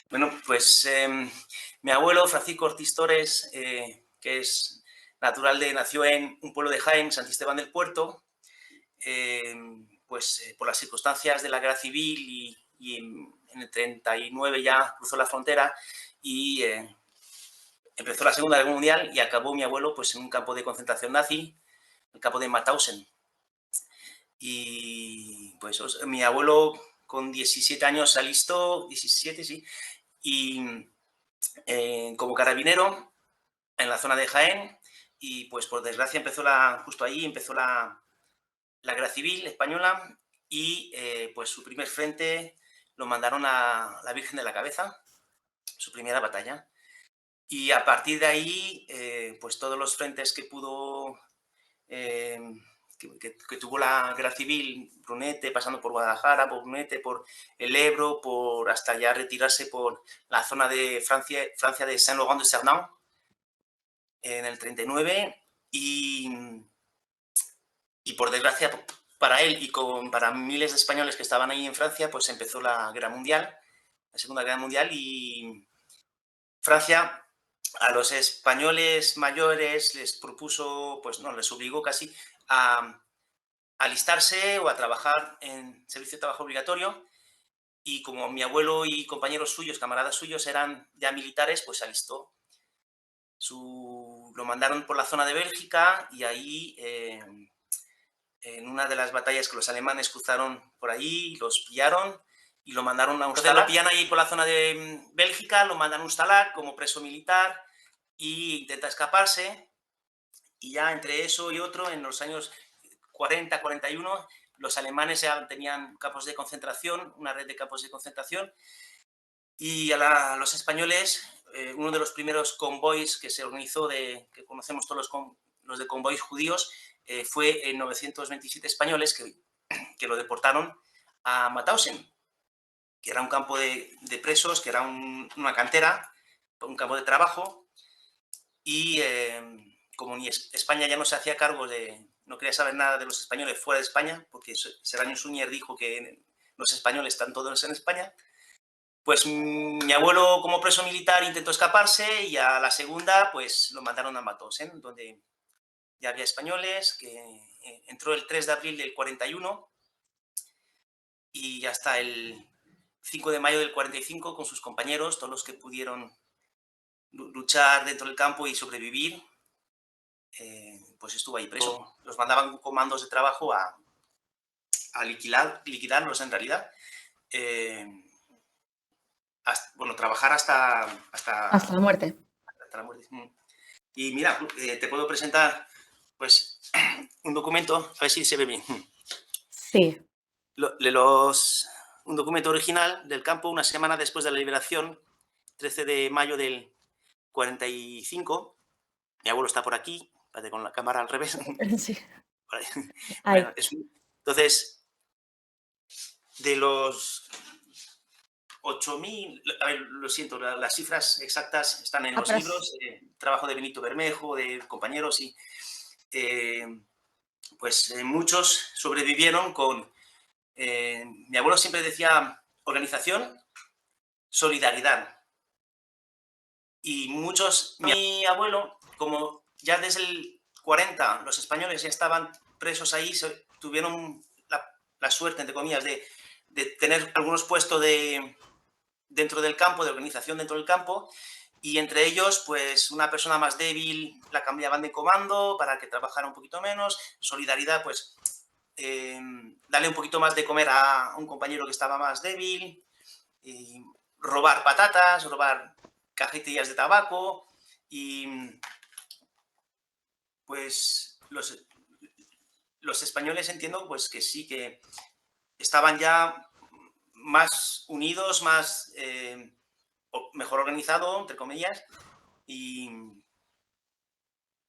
Bueno, pues mi abuelo Francisco Ortiz Torres, que es nació en un pueblo de Jaén, Santisteban del Puerto, eh, pues por las circunstancias de la guerra civil y en el 39 ya cruzó la frontera y empezó la Segunda Guerra Mundial y acabó mi abuelo pues en un campo de concentración nazi, el campo de Mauthausen. Y pues mi abuelo con 17 años se alistó, 17 sí, y como carabinero en la zona de Jaén y pues por desgracia justo ahí empezó la guerra civil española y pues su primer frente lo mandaron a la Virgen de la Cabeza, su primera batalla. Y a partir de ahí, pues todos los frentes que pudo, eh, que tuvo la guerra civil, Brunete, pasando por Guadalajara, por Brunete, por el Ebro, por hasta ya retirarse por la zona de Francia de Saint-Laurent-de-Cernan, en el 39 y por desgracia para él y para miles de españoles que estaban ahí en Francia, pues empezó la Guerra Mundial, la Segunda Guerra Mundial y Francia a los españoles mayores les propuso, pues no, les obligó casi a alistarse o a trabajar en servicio de trabajo obligatorio y como mi abuelo y compañeros suyos, camaradas suyos eran ya militares, pues se alistó. Lo mandaron por la zona de Bélgica y ahí en una de las batallas que los alemanes cruzaron por ahí, los pillaron y lo mandaron a un Stalag. Lo pillan ahí por la zona de Bélgica, lo mandan a un Stalag como preso militar y intenta escaparse. Y ya entre eso y otro, en los años 40, 41, los alemanes ya tenían campos de concentración, una red de campos de concentración, y los españoles, uno de los primeros convoys que se organizó, que conocemos todos los de convoys judíos, fue en 927 españoles que lo deportaron a Mauthausen, que era un campo de presos, que era una cantera, un campo de trabajo, y como ni España ya no se hacía cargo no quería saber nada de los españoles fuera de España, porque Serrano Suñer dijo que los españoles están todos en España, pues mi abuelo como preso militar intentó escaparse y a la segunda pues lo mandaron a Mauthausen, donde ya había españoles, que entró el 3 de abril del 41 y hasta el 5 de mayo del 45 con sus compañeros, todos los que pudieron luchar dentro del campo y sobrevivir, pues estuvo ahí preso. Los mandaban comandos de trabajo a liquidarlos en realidad. Bueno, trabajar Hasta la muerte. hasta la muerte. Y mira, te puedo presentar pues un documento, a ver si se ve bien. Sí. Un documento original del campo una semana después de la liberación, 13 de mayo del 45. Mi abuelo está por aquí, con la cámara al revés. Sí. Bueno, Ay. entonces, de los 8.000, a ver, lo siento, las cifras exactas están en los libros, trabajo de Benito Bermejo, de compañeros, y pues muchos sobrevivieron mi abuelo siempre decía organización, solidaridad. Y mi abuelo, como ya desde el 40 los españoles ya estaban presos ahí, tuvieron la suerte, entre comillas, de tener algunos puestos dentro del campo, de organización dentro del campo, y entre ellos, pues una persona más débil la cambiaban de comando para que trabajara un poquito menos, solidaridad, pues darle un poquito más de comer a un compañero que estaba más débil, y robar patatas, robar cajetillas de tabaco y pues los españoles entiendo pues que sí, que estaban ya más unidos, mejor organizado, entre comillas, y,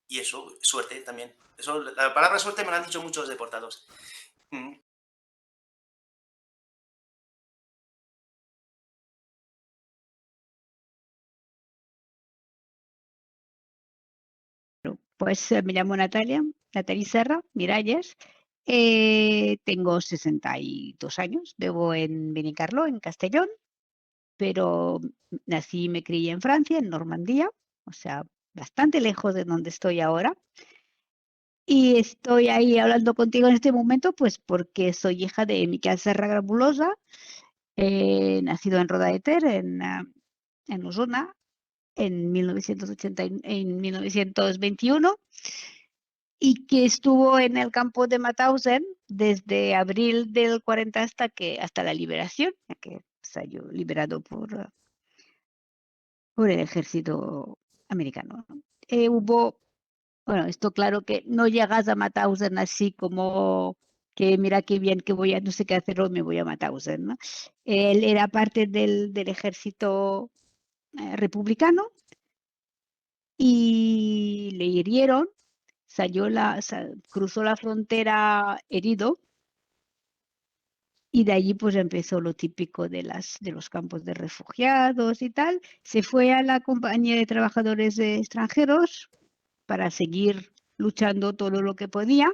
y eso, suerte también. Eso, la palabra suerte me lo han dicho muchos deportados. Mm. Pues me llamo Natalia, Natalie Serra Miralles. Tengo 62 años, vivo en Benicarló, en Castellón. pero nací y me crié en Francia, en Normandía, o sea, bastante lejos de donde estoy ahora. Y estoy ahí hablando contigo en este momento, pues porque soy hija de Miquel Serra Grabulosa, nacido en Roda de Ter, en Osona, en 1921, y que estuvo en el campo de Mauthausen desde abril del 40 hasta la liberación, ya que salió liberado por el ejército americano, ¿no? Bueno, esto claro que no llegas a Mauthausen así como que mira qué bien que voy a, no sé qué hacer hoy, me voy a Mauthausen, ¿no? Él era parte del ejército republicano y le hirieron, cruzó la frontera herido y de allí pues empezó lo típico de los campos de refugiados y tal. Se fue a la compañía de trabajadores extranjeros para seguir luchando todo lo que podía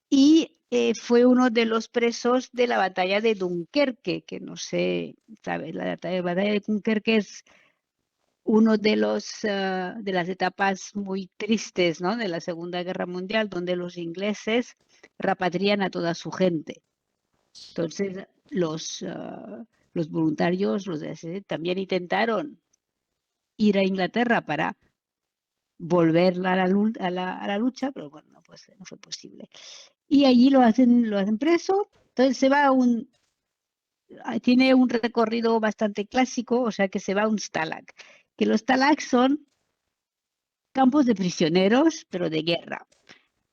y fue uno de los presos de la batalla de Dunkerque, que no sé, ¿sabes? La batalla de Dunkerque es uno de las etapas muy tristes, ¿no? De la Segunda Guerra Mundial, donde los ingleses repatrian a toda su gente. Entonces, los voluntarios, los de SS, también intentaron ir a Inglaterra para volver a la lucha, pero bueno, no fue posible. Y allí lo hacen preso, entonces tiene un recorrido bastante clásico, o sea que se va a un stalag, que los stalags son campos de prisioneros, pero de guerra.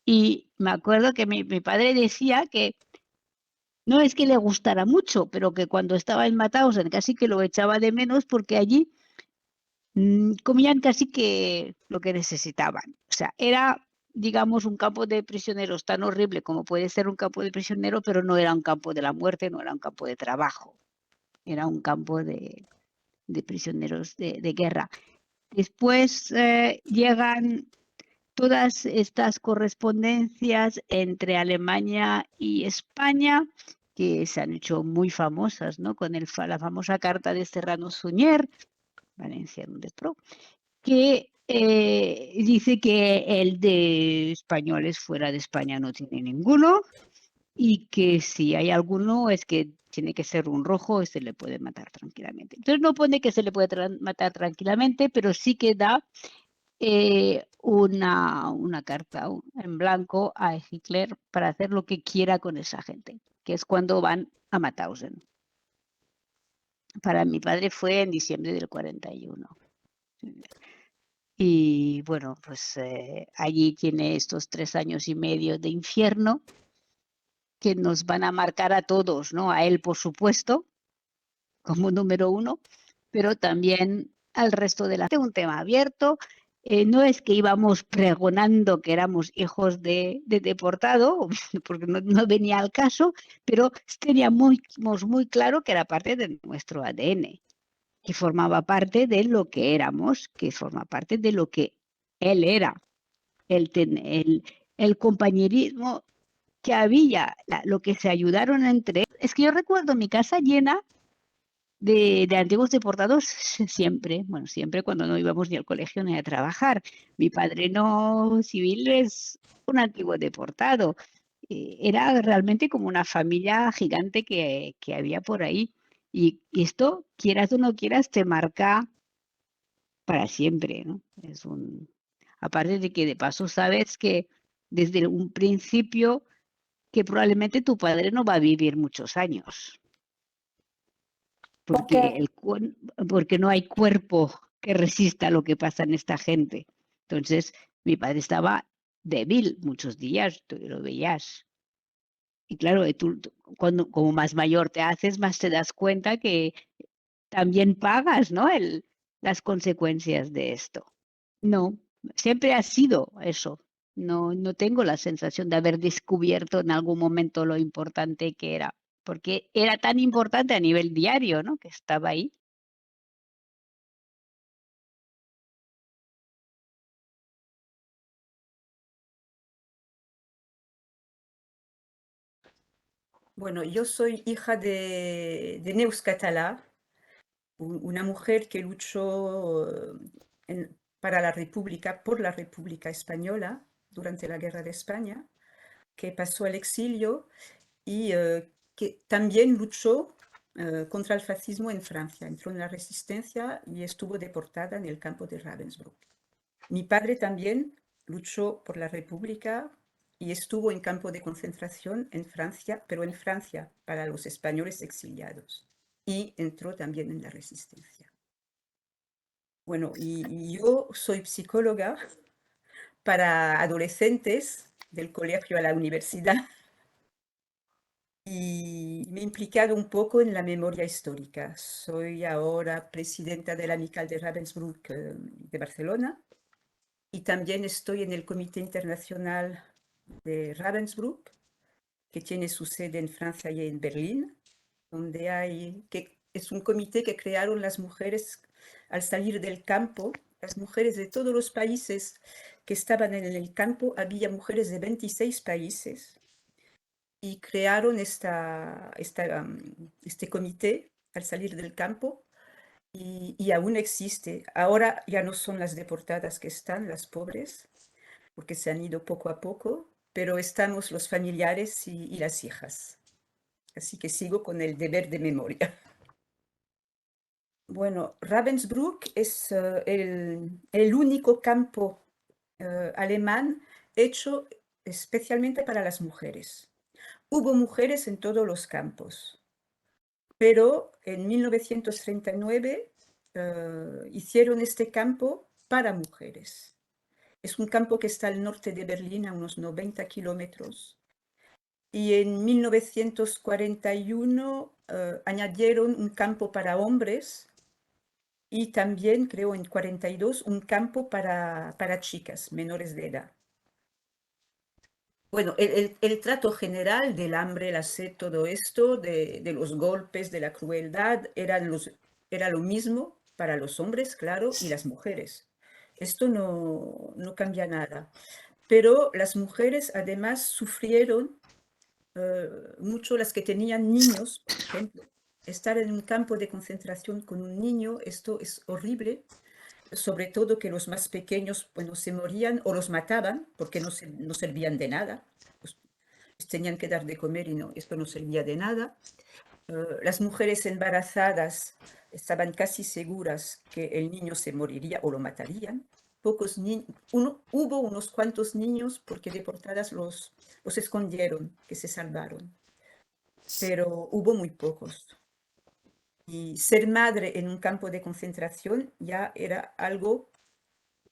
Y me acuerdo que mi padre decía que no es que le gustara mucho, pero que cuando estaba en Mauthausen casi que lo echaba de menos porque allí comían casi que lo que necesitaban. O sea, era, digamos, un campo de prisioneros tan horrible como puede ser un campo de prisionero, pero no era un campo de la muerte, no era un campo de trabajo, era un campo de prisioneros de guerra. Después llegan todas estas correspondencias entre Alemania y España, que se han hecho muy famosas, ¿no? Con la famosa carta de Serrano Suñer, Valencia Núñez Pro, que dice que el de españoles fuera de España no tiene ninguno y que si hay alguno es que tiene que ser un rojo y se le puede matar tranquilamente. Entonces no pone que se le puede matar tranquilamente, pero sí que da una carta en blanco a Hitler para hacer lo que quiera con esa gente, que es cuando van a Mauthausen. Para mi padre fue en diciembre del 41. Y bueno, pues allí tiene estos 3 años y medio de infierno que nos van a marcar a todos, ¿no? A él, por supuesto, como número uno, pero también al resto de la gente. Un tema abierto. No es que íbamos pregonando que éramos hijos de deportado, porque no venía al caso, pero teníamos muy claro que era parte de nuestro ADN, que formaba parte de lo que éramos, que forma parte de lo que él era, el compañerismo que había, lo que se ayudaron entre. Es que yo recuerdo mi casa llena de antiguos deportados siempre, bueno, siempre cuando no íbamos ni al colegio ni a trabajar. Mi padrino civil es un antiguo deportado. Era realmente como una familia gigante que había por ahí. Y esto, quieras o no quieras, te marca para siempre, ¿no? Aparte de que de paso sabes que desde un principio que probablemente tu padre no va a vivir muchos años porque, porque no hay cuerpo que resista lo que pasa en esta gente. Entonces, mi padre estaba débil muchos días, tú lo veías. Y claro, cuando como más mayor te haces, más te das cuenta que también pagas, ¿no? Las consecuencias de esto. No, siempre ha sido eso. No tengo la sensación de haber descubierto en algún momento lo importante que era, porque era tan importante a nivel diario, ¿no? Que estaba ahí. Bueno, yo soy hija de Neus Catalá, una mujer que luchó para la República, por la República Española durante la Guerra de España, que pasó al exilio y que también luchó contra el fascismo en Francia. Entró en la resistencia y estuvo deportada en el campo de Ravensbrück. Mi padre también luchó por la República y estuvo en campo de concentración en Francia, pero en Francia para los españoles exiliados. Y entró también en la resistencia. Bueno, y yo soy psicóloga para adolescentes del colegio a la universidad y me he implicado un poco en la memoria histórica. Soy ahora presidenta de la Amical de Ravensbrück de Barcelona y también estoy en el Comité Internacional de Ravensbrück, que tiene su sede en Francia y en Berlín, que es un comité que crearon las mujeres al salir del campo. Las mujeres de todos los países que estaban en el campo, había mujeres de 26 países, y crearon este comité al salir del campo y aún existe. Ahora ya no son las deportadas que están, las pobres, porque se han ido poco a poco, pero estamos los familiares y las hijas. Así que sigo con el deber de memoria. Bueno, Ravensbrück es el único campo alemán hecho especialmente para las mujeres. Hubo mujeres en todos los campos, pero en 1939 hicieron este campo para mujeres. Es un campo que está al norte de Berlín, a unos 90 kilómetros. Y en 1941 añadieron un campo para hombres y también, creo, en 42, un campo para chicas menores de edad. Bueno, el trato general del hambre, la sed, todo esto, de los golpes, de la crueldad, era lo mismo para los hombres, claro, y las mujeres. Esto no cambia nada. Pero las mujeres además sufrieron mucho, las que tenían niños, por ejemplo. Estar en un campo de concentración con un niño, esto es horrible, sobre todo que los más pequeños, bueno, se morían o los mataban porque no servían de nada. Pues, les tenían que dar de comer y esto no servía de nada. Las mujeres embarazadas estaban casi seguras que el niño se moriría o lo matarían. Hubo unos cuantos niños porque deportadas los escondieron, que se salvaron, pero hubo muy pocos. Y ser madre en un campo de concentración ya era algo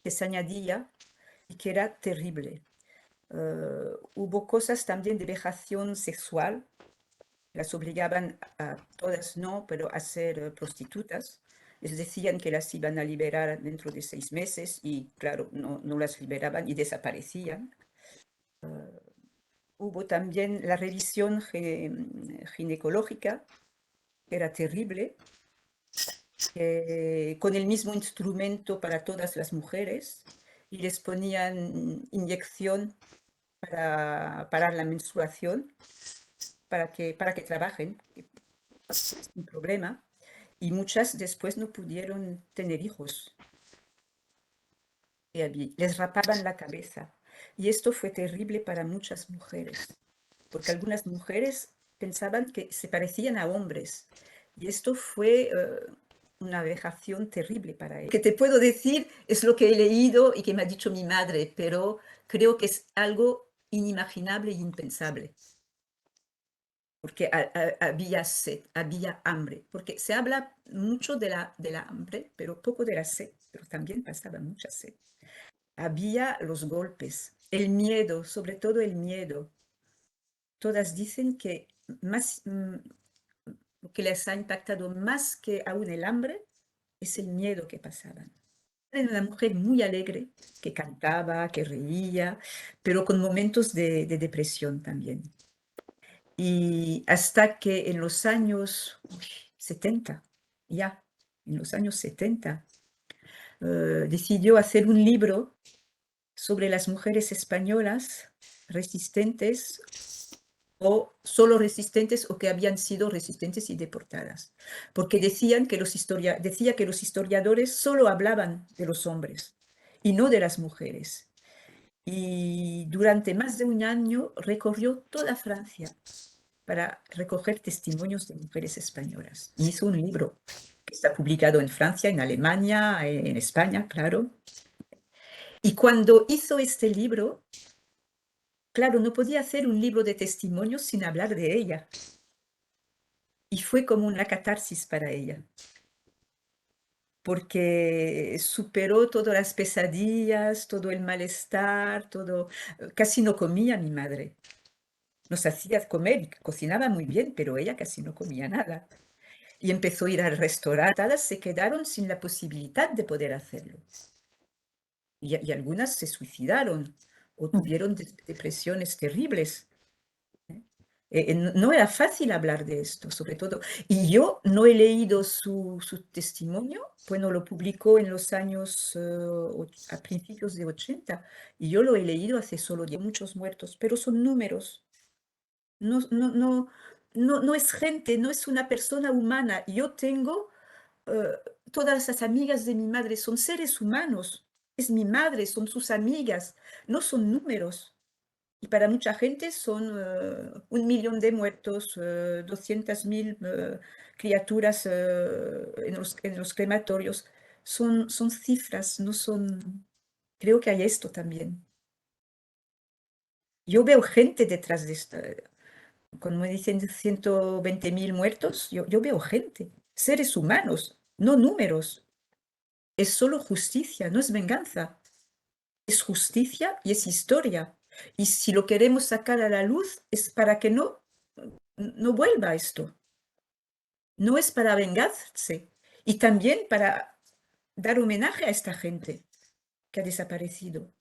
que se añadía y que era terrible. Hubo cosas también de vejación sexual. Las obligaban a todas, no, pero a ser prostitutas. Les decían que las iban a liberar dentro de 6 meses y, claro, no las liberaban y desaparecían. Hubo también la revisión ginecológica, que era terrible, con el mismo instrumento para todas las mujeres, y les ponían inyección para parar la menstruación, para que trabajen, es un problema, y muchas después no pudieron tener hijos. Les rapaban la cabeza, y esto fue terrible para muchas mujeres, porque algunas mujeres pensaban que se parecían a hombres, y esto fue una vejación terrible para ellos. Lo que te puedo decir es lo que he leído y que me ha dicho mi madre, pero creo que es algo inimaginable e impensable. Porque había sed, había hambre, porque se habla mucho de la hambre, pero poco de la sed, pero también pasaba mucha sed. Había los golpes, el miedo, sobre todo el miedo. Todas dicen que lo que les ha impactado más que aún el hambre es el miedo que pasaban. Era una mujer muy alegre, que cantaba, que reía, pero con momentos de depresión también. Y hasta que en los años 70, ya, en los años 70, decidió hacer un libro sobre las mujeres españolas resistentes o solo resistentes o que habían sido resistentes y deportadas, porque decía que los historiadores solo hablaban de los hombres y no de las mujeres. Y durante más de un año recorrió toda Francia para recoger testimonios de mujeres españolas. Y hizo un libro que está publicado en Francia, en Alemania, en España, claro. Y cuando hizo este libro, claro, no podía hacer un libro de testimonios sin hablar de ella. Y fue como una catarsis para ella, porque superó todas las pesadillas, todo el malestar, todo. Casi no comía mi madre. Nos hacía comer y cocinaba muy bien, pero ella casi no comía nada. Y empezó a ir al restaurante, todas se quedaron sin la posibilidad de poder hacerlo. Y algunas se suicidaron o tuvieron depresiones terribles. No era fácil hablar de esto, sobre todo. Y yo no he leído su testimonio, bueno, lo publicó en los años, a principios de 80, y yo lo he leído hace solo 10, muchos muertos, pero son números. No es gente, no es una persona humana. Yo tengo todas las amigas de mi madre, son seres humanos. Es mi madre, son sus amigas, no son números. Y para mucha gente son 1 millón de muertos, 200.000 criaturas en los crematorios. Son cifras, no son. Creo que hay esto también. Yo veo gente detrás de esta. Cuando me dicen 120.000 muertos, yo veo gente, seres humanos, no números. Es solo justicia, no es venganza. Es justicia y es historia. Y si lo queremos sacar a la luz es para que no vuelva esto. No es para vengarse. Y también para dar homenaje a esta gente que ha desaparecido.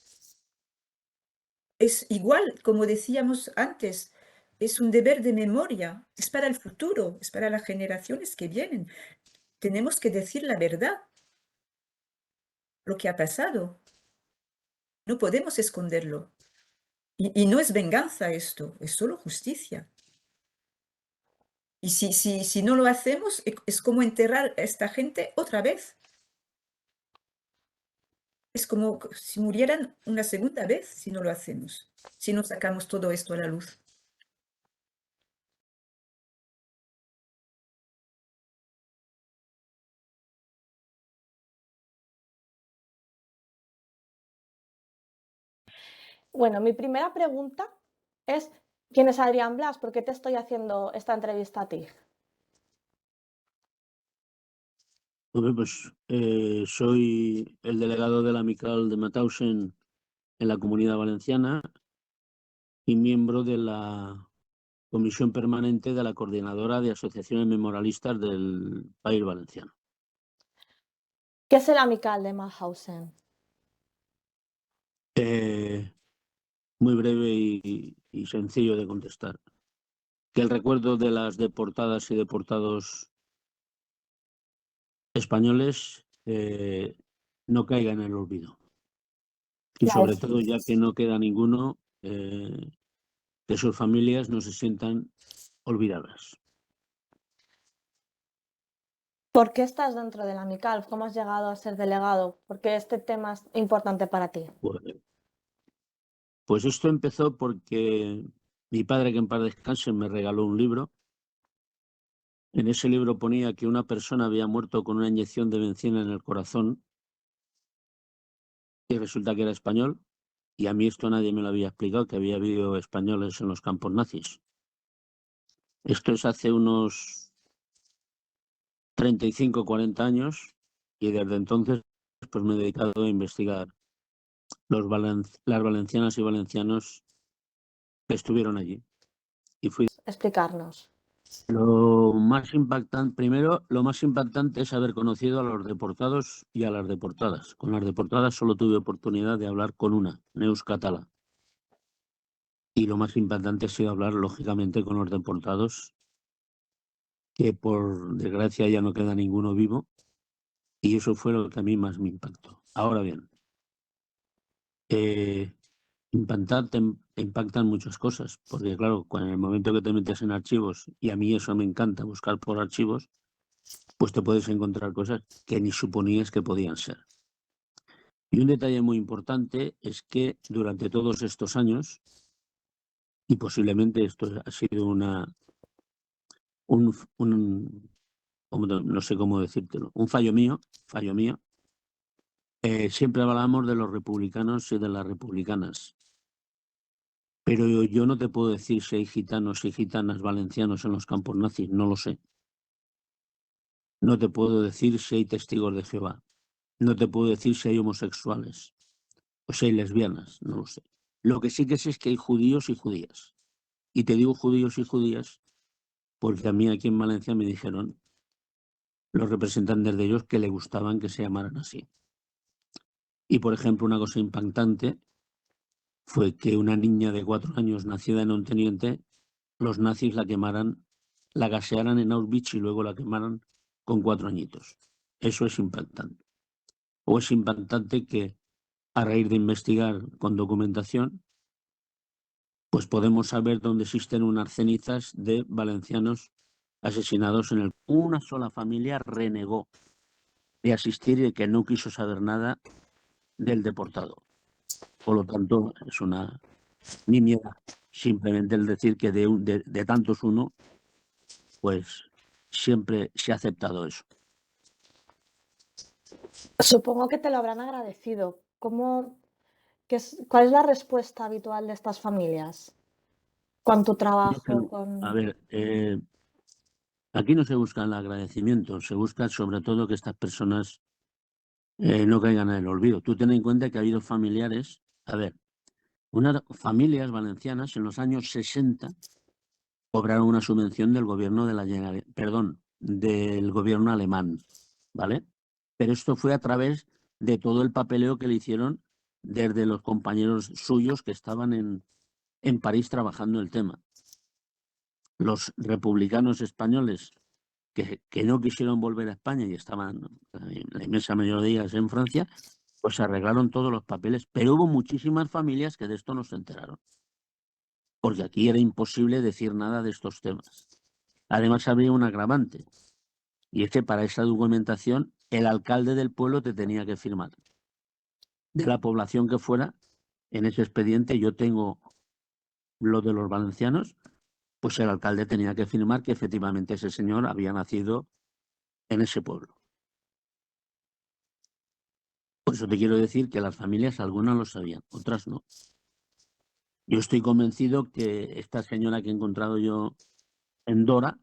Es igual, como decíamos antes, es un deber de memoria, es para el futuro, es para las generaciones que vienen. Tenemos que decir la verdad, lo que ha pasado. No podemos esconderlo. Y no es venganza esto, es solo justicia. Y si no lo hacemos, es como enterrar a esta gente otra vez. Es como si murieran una segunda vez si no lo hacemos, si no sacamos todo esto a la luz. Bueno, mi primera pregunta es, ¿quién es Adrián Blas? ¿Por qué te estoy haciendo esta entrevista a ti? Pues soy el delegado de la Amical de Mauthausen en la Comunidad Valenciana y miembro de la Comisión Permanente de la Coordinadora de Asociaciones Memorialistas del País Valenciano. ¿Qué es el Amical de Mauthausen? Muy breve y sencillo de contestar. Que el recuerdo de las deportadas y deportados españoles no caiga en el olvido. Y sobre todo, ya que no queda ninguno, que sus familias no se sientan olvidadas. ¿Por qué estás dentro del Amical? ¿Cómo has llegado a ser delegado? ¿Por qué este tema es importante para ti? Pues esto empezó porque mi padre, que en paz descanse, me regaló un libro. En ese libro ponía que una persona había muerto con una inyección de bencina en el corazón y resulta que era español. Y a mí esto nadie me lo había explicado, que había habido españoles en los campos nazis. Esto es hace unos 35, 40 años y desde entonces pues me he dedicado a investigar las valencianas y valencianos que estuvieron allí. Y fui. Explicarnos. Lo más impactante, primero, lo más impactante es haber conocido a los deportados y a las deportadas. Con las deportadas solo tuve oportunidad de hablar con una, Neus Catala. Y lo más impactante ha sido hablar, lógicamente, con los deportados, que por desgracia ya no queda ninguno vivo. Y eso fue lo que a mí más me impactó. Ahora bien, impactan muchas cosas, porque claro, en el momento que te metes en archivos, y a mí eso me encanta, buscar por archivos, pues te puedes encontrar cosas que ni suponías que podían ser. Y un detalle muy importante es que durante todos estos años, y posiblemente esto ha sido no sé cómo decírtelo, un fallo mío, siempre hablamos de los republicanos y de las republicanas. Pero yo no te puedo decir si hay gitanos y gitanas valencianos en los campos nazis, no lo sé. No te puedo decir si hay testigos de Jehová. No te puedo decir si hay homosexuales o si hay lesbianas, no lo sé. Lo que sí que sé es que hay judíos y judías. Y te digo judíos y judías porque a mí aquí en Valencia me dijeron los representantes de ellos que le gustaban que se llamaran así. Y, por ejemplo, una cosa impactante fue que una niña de 4 años nacida en Onteniente, los nazis la quemaran, la gasearan en Auschwitz y luego la quemaran con 4 añitos. Eso es impactante. O es impactante que a raíz de investigar con documentación, pues podemos saber dónde existen unas cenizas de valencianos asesinados en el... Una sola familia renegó de asistir y de que no quiso saber nada del deportado. Por lo tanto, es una nimiedad. Simplemente el decir que de tantos uno, pues siempre se ha aceptado eso. Supongo que te lo habrán agradecido. ¿Cuál es la respuesta habitual de estas familias? Con tu trabajo, A ver, aquí no se busca el agradecimiento, se busca sobre todo que estas personas no caigan en el olvido. Tú ten en cuenta que ha habido familiares, a ver, unas familias valencianas en los años 60 cobraron una subvención del gobierno del gobierno alemán, ¿vale? Pero esto fue a través de todo el papeleo que le hicieron desde los compañeros suyos que estaban en París trabajando el tema. Los republicanos españoles que no quisieron volver a España y estaban la inmensa mayoría de ellas en Francia, pues se arreglaron todos los papeles. Pero hubo muchísimas familias que de esto no se enteraron, porque aquí era imposible decir nada de estos temas. Además había un agravante, y es que para esa documentación el alcalde del pueblo te tenía que firmar. De la población que fuera, en ese expediente yo tengo lo de los valencianos, pues el alcalde tenía que firmar que efectivamente ese señor había nacido en ese pueblo. Por eso te quiero decir que las familias, algunas lo sabían, otras no. Yo estoy convencido que esta señora que he encontrado yo en Dora,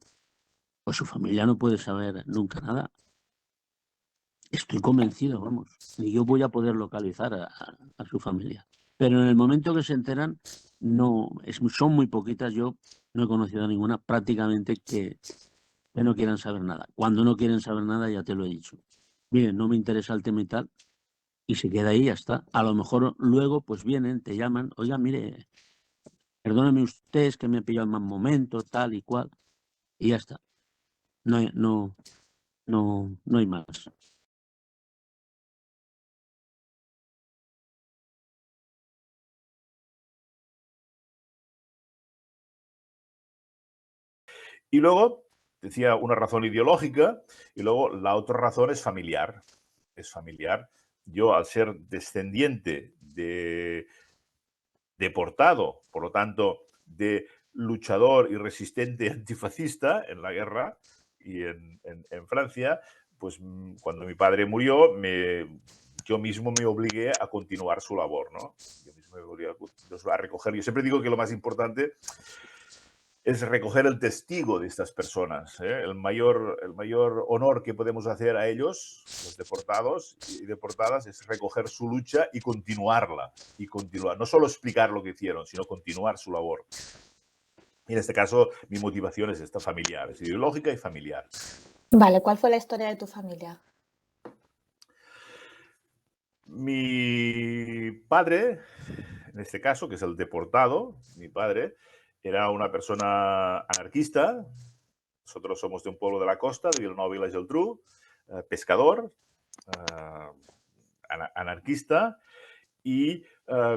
pues su familia no puede saber nunca nada. Estoy convencido, vamos. Ni yo voy a poder localizar a su familia. Pero en el momento que se enteran, son muy poquitas. Yo no he conocido a ninguna prácticamente que no quieran saber nada. Cuando no quieren saber nada, ya te lo he dicho. Miren, no me interesa el tema y tal, y se queda ahí y ya está. A lo mejor luego pues vienen, te llaman, oiga, mire, perdóneme usted, es que me he pillado en mal momento, tal y cual, y ya está. No hay más. Y luego, decía, una razón ideológica, y luego la otra razón es familiar. Es familiar. Yo, al ser descendiente de deportado, por lo tanto, de luchador y resistente antifascista en la guerra y en Francia, pues cuando mi padre murió, yo mismo me obligué a continuar su labor, ¿no? Yo mismo me obligué a recoger. Yo siempre digo que lo más importante es recoger el testigo de estas personas. El mayor honor que podemos hacer a ellos, los deportados y deportadas, es recoger su lucha y continuarla. Y continuar. No solo explicar lo que hicieron, sino continuar su labor. Y en este caso, mi motivación es esta, familiar, es ideológica y familiar. Vale, ¿cuál fue la historia de tu familia? Mi padre, en este caso, que es el deportado, mi padre, era una persona anarquista. Nosotros somos de un pueblo de la costa, de Vilanova i la Geltrú, pescador, anarquista, y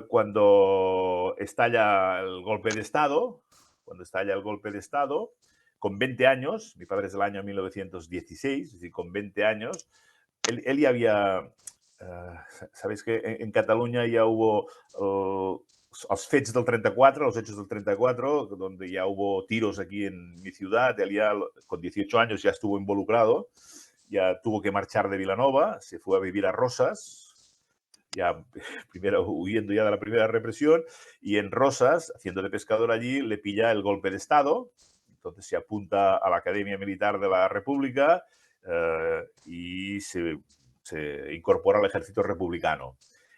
cuando estalla el golpe de Estado, con 20 años, mi padre es del año 1916, es decir, con 20 años, él ya había... sabéis que en Cataluña ya hubo los fets del 34, los hechos del 34, donde ya hubo tiros aquí en mi ciudad. Él ya con 18 años ya estuvo involucrado, ya tuvo que marchar de Vilanova, se fue a vivir a Rosas, ya primero huyendo ya de la primera represión, y en Rosas, haciendo de pescador allí, le pilla el golpe de Estado. Entonces se apunta a la Academia Militar de la República y se incorpora al ejército republicano.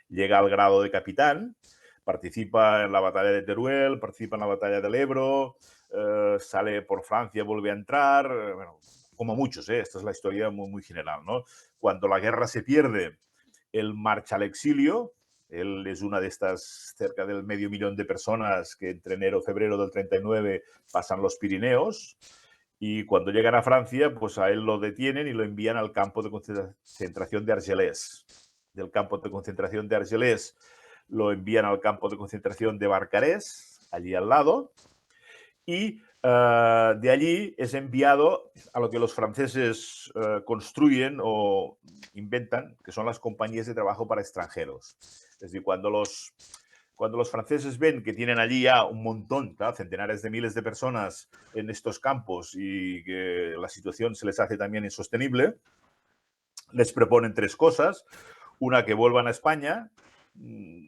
Llega al grado de capitán, participa en la batalla de Teruel, participa en la batalla del Ebro, sale por Francia, vuelve a entrar, bueno, como muchos, esta es la historia muy, muy general, ¿no? Cuando la guerra se pierde, él marcha al exilio. Él es una de estas cerca del 500.000 de personas que entre enero y febrero del 39 pasan los Pirineos. Y cuando llegan a Francia, pues a él lo detienen y lo envían al campo de concentración de Argelès. Del campo de concentración de Argelès lo envían al campo de concentración de Barcarès, allí al lado. Y de allí es enviado a lo que los franceses construyen o inventan, que son las compañías de trabajo para extranjeros. Es decir, cuando los franceses ven que tienen allí ya un montón, ¿claro?, centenares de miles de personas en estos campos y que la situación se les hace también insostenible, les proponen tres cosas. Una, que vuelvan a España.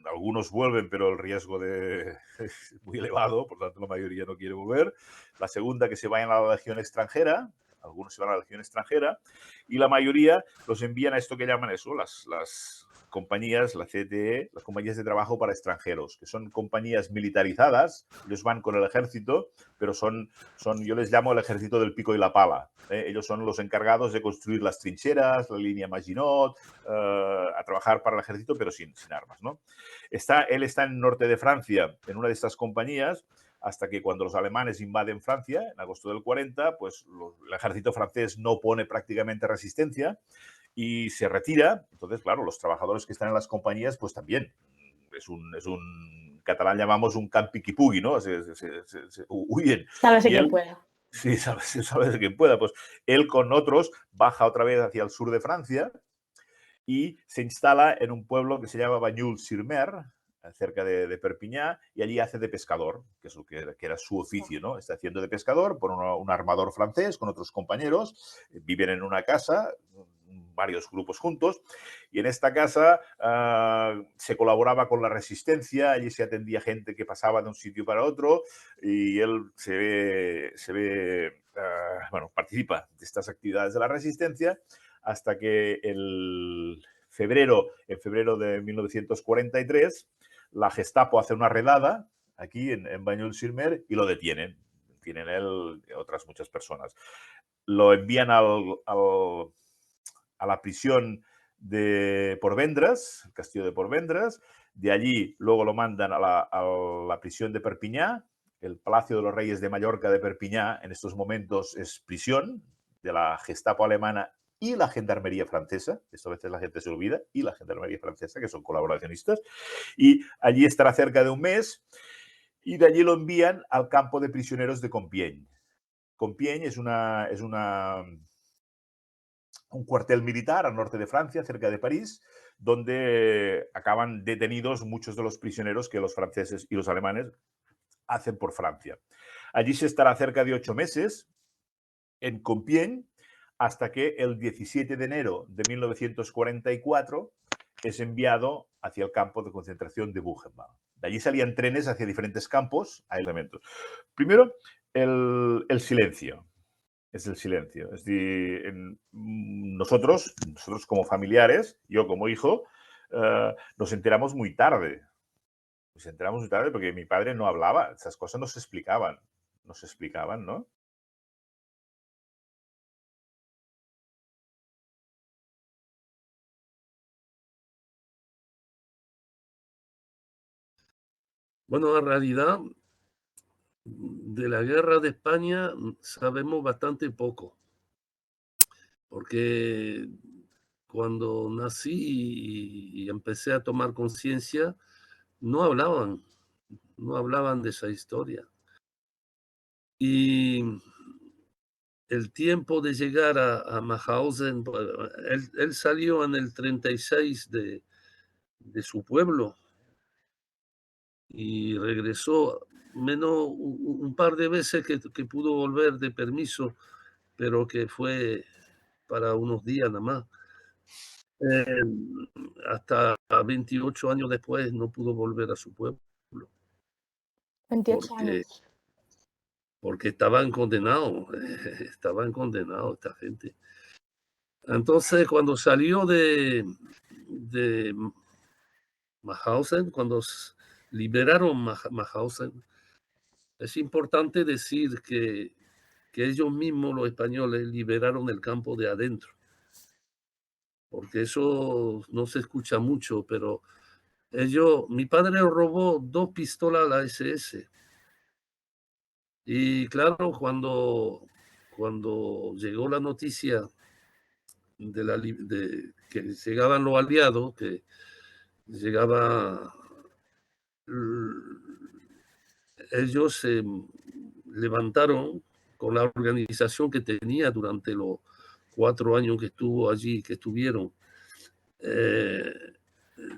Algunos vuelven, pero el riesgo es muy elevado, por tanto la mayoría no quiere volver. La segunda, que se vayan a la legión extranjera. Algunos se van a la legión extranjera y la mayoría los envían a esto que llaman eso, las compañías, la CTE, las compañías de trabajo para extranjeros, que son compañías militarizadas. Ellos van con el ejército, pero yo les llamo el ejército del pico y la pala. Ellos son los encargados de construir las trincheras, la línea Maginot, a trabajar para el ejército, pero sin armas, ¿no? Él está en el norte de Francia, en una de estas compañías, hasta que cuando los alemanes invaden Francia, en agosto del 40, pues el ejército francés no pone prácticamente resistencia y se retira. Entonces, claro, los trabajadores que están en las compañías, pues también es un catalán llamamos un campiquipugui, ¿no? Se huyen. Sálvese quien pueda. Sí, sabes quien pueda. Pues él con otros baja otra vez hacia el sur de Francia y se instala en un pueblo que se llama Bagnols-sur-Mer, cerca de Perpiñá, y allí hace de pescador, que es lo que era su oficio, ¿no? Está haciendo de pescador por un armador francés con otros compañeros, viven en una casa, varios grupos juntos, y en esta casa se colaboraba con la resistencia, allí se atendía gente que pasaba de un sitio para otro, y él participa de estas actividades de la resistencia, hasta que en febrero de 1943, la Gestapo hace una redada aquí en Bagnols-sur-Mer y lo detienen. Tienen él y otras muchas personas. Lo envían a la prisión de Porvendres, el castillo de Porvendres. De allí luego lo mandan a la prisión de Perpiñá. El Palacio de los Reyes de Mallorca de Perpiñá en estos momentos es prisión de la Gestapo alemana y la Gendarmería francesa. Esto a veces la gente se olvida. Y la Gendarmería francesa, que son colaboracionistas. Y allí estará cerca de un mes. Y de allí lo envían al campo de prisioneros de Compiègne. Compiègne es un cuartel militar al norte de Francia, cerca de París, donde acaban detenidos muchos de los prisioneros que los franceses y los alemanes hacen por Francia. Allí se estará cerca de 8 meses en Compiègne, hasta que el 17 de enero de 1944 es enviado hacia el campo de concentración de Buchenwald. De allí salían trenes hacia diferentes campos a elementos. Primero, el silencio. Es el silencio. Es decir, nosotros como familiares, yo como hijo, nos enteramos muy tarde. Nos enteramos muy tarde porque mi padre no hablaba. Esas cosas no se explicaban. No se explicaban, ¿no? Bueno, en realidad, de la guerra de España sabemos bastante poco, porque cuando nací y empecé a tomar conciencia, no hablaban de esa historia. Y el tiempo de llegar a Mauthausen, él salió en el 36 de su pueblo y regresó menos un par de veces que pudo volver de permiso, pero que fue para unos días nada más. Hasta 28 años después no pudo volver a su pueblo. 28 años. Porque estaban condenados esta gente. Entonces, cuando salió de Mauthausen, cuando liberaron Mauthausen, es importante decir que ellos mismos, los españoles, liberaron el campo de adentro. Porque eso no se escucha mucho, pero mi padre robó 2 pistolas a la SS. Y claro, cuando llegó la noticia de que llegaban los aliados, que llegaba, ellos se levantaron con la organización que tenía durante los 4 años que estuvo allí, que estuvieron.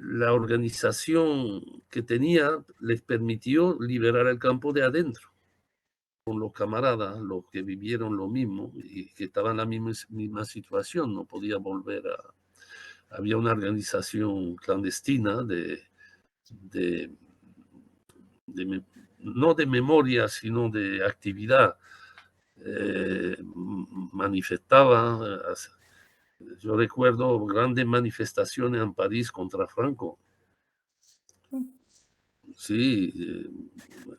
La organización que tenía les permitió liberar el campo de adentro, con los camaradas, los que vivieron lo mismo y que estaban en la misma situación, no podía volver había una organización clandestina no de memoria, sino de actividad. Manifestaba. Yo recuerdo grandes manifestaciones en París contra Franco. Sí,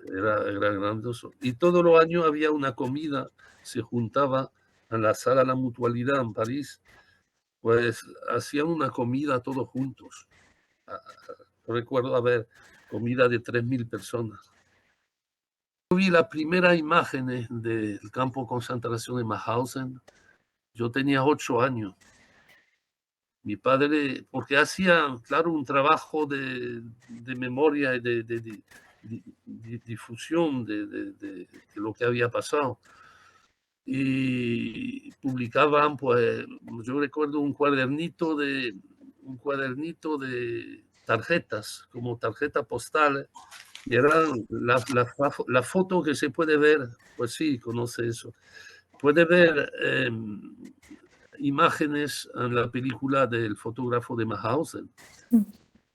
era grandioso. Y todos los años había una comida, se juntaba en la sala La Mutualidad en París, pues hacían una comida todos juntos. Recuerdo haber comida de 3.000 personas. Yo vi las primeras imágenes del campo de concentración de Mauthausen. Yo tenía 8 años. Mi padre, porque hacía, claro, un trabajo de memoria y de difusión de lo que había pasado. Y publicaban, pues, yo recuerdo un cuadernito de tarjetas, como tarjetas postales, y eran la foto que se puede ver, pues sí, conoce eso. Puede ver imágenes en la película del fotógrafo de Mauthausen.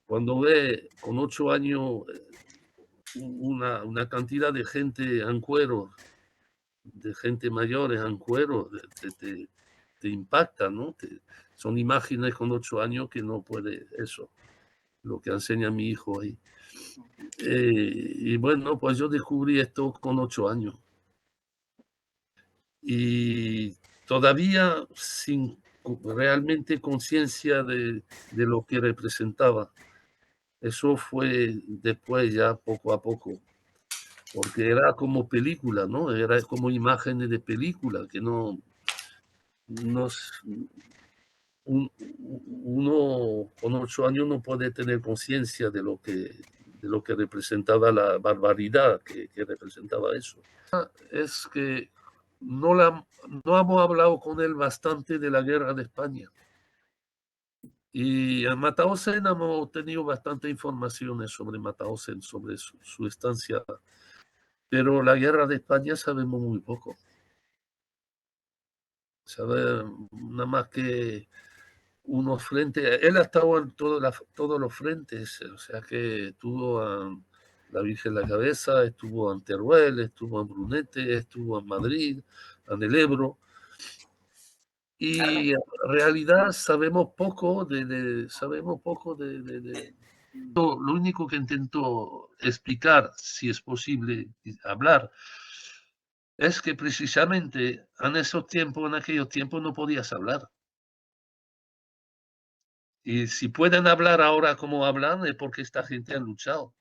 Cuando ve con 8 años una cantidad de gente en cuero, de gente mayores en cuero, te impacta, ¿no? Son imágenes con 8 años que no puede, eso, lo que enseña mi hijo ahí. Y bueno, pues yo descubrí esto con 8 años. Y todavía sin realmente conciencia de lo que representaba. Eso fue después, ya poco a poco, porque era como película, ¿no? Era como imágenes de película, que uno con 8 años no puede tener conciencia de lo que representaba la barbaridad que representaba eso. Es que no hemos hablado con él bastante de la guerra de España. Y en Mauthausen hemos tenido bastante informaciones sobre Mauthausen, sobre su estancia, pero la guerra de España sabemos muy poco. Sabemos nada más que unos frentes. Él ha estado en todos los frentes, o sea que estuvo en la Virgen de la Cabeza, estuvo en Teruel, estuvo en Brunete, estuvo en Madrid, en el Ebro. Y en realidad sabemos poco lo único que intento explicar, si es posible hablar, es que precisamente en aquellos tiempos no podías hablar. Y si pueden hablar ahora como hablan es porque esta gente ha luchado.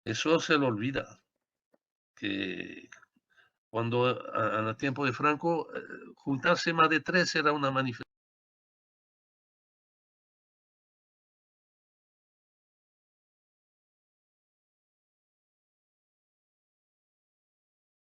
Eso se lo olvida. Que cuando en el tiempo de Franco, juntarse más de 3 era una manifestación.